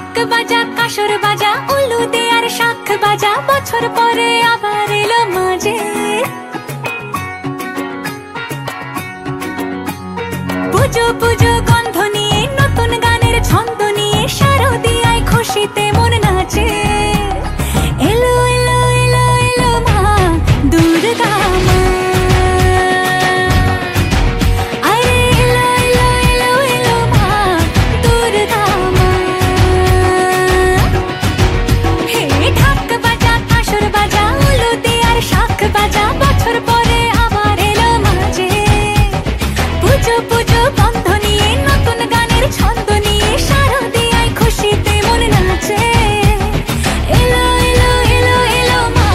ঢাক বাজা কাসর বাজা উলু দে আর শাখ বাজা, বছর পরে আবার এলো মাঝে। পুজো পুজো গন্ধ নিয়ে নতুন গানের ছন্দ নিয়ে শারদিয়ায় খুশিতে মন নাচে। এলো এলো এলো এলো মা দুর্গা মা, আরে এলো এলো এলো এলো মা দুর্গা মা। হে ঢাক বাজা কাসর বাজা উলু দে আর শাখ বাজা, বছর পরে আবার এলো মাঝে। পুজো পুজো গন্ধ নিয়ে নতুন গানের ছন্দ নিয়ে শারদিয়ায় খুশিতে মন নাচে। এলো এলো এলো এলো মা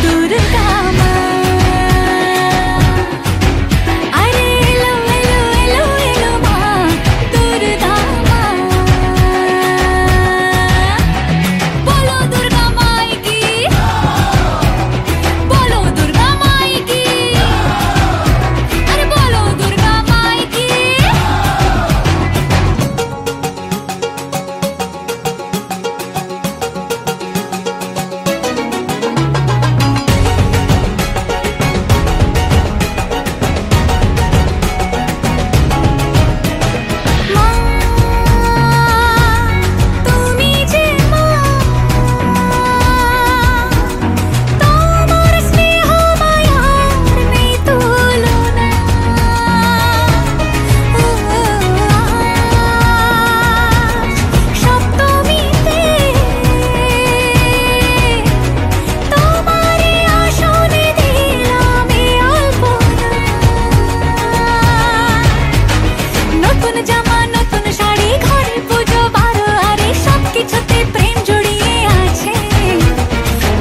দুর্গা মা, আরে এলো এলো এলো এলো মা দুর্গা মা। বলো দুর্গা মাই কি, বলো দুর্গা মাই কি, আরে বলো দুর্গা মাই কি। মা তুমি যে মা, তোমার স্নেহ মায়ার নেই তুলনা। সপ্তমীতে তোমারে আসনে দিলাম এই আলপনা। নতুন জামা নতুন শাড়ি ঘরে পুজো বারো, আরে সবকিছুতে প্রেম জড়িয়ে আছে।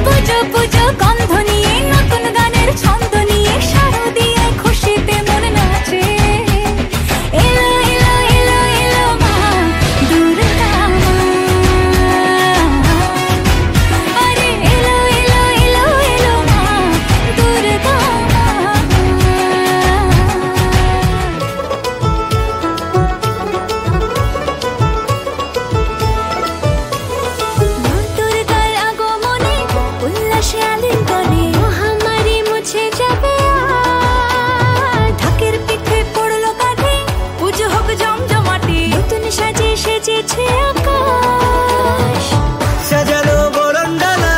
পুজো পুজো গন্ধ নিয়ে নতুন গানের ছন্দ নিয়ে শারদিয়ায় খুশিতে মন নাচে। এলো এলো এলো এলো মা দুর্গা মা, আরে এলো এলো এলো এলো মা দুর্গা মা। মা দুর্গার আগমনে উল্লাসে আলিঙ্গনে মহামারী মুছে যাবে আর। ঢাকের পিঠে পড়লো কাঁধে পুজো হোক জমজমাটে, নতুন সাজে সেজেছে আকাশ। সাজানো বরণডালা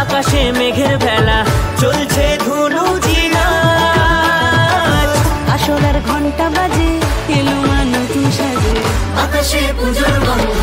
আকাশে মেঘের ভেলা, চলছে ধুনু জিনাচ। আসলার ঘন্টা বাজে এলো মা নতুন সাজে, আকাশে পুজোর গন্ধ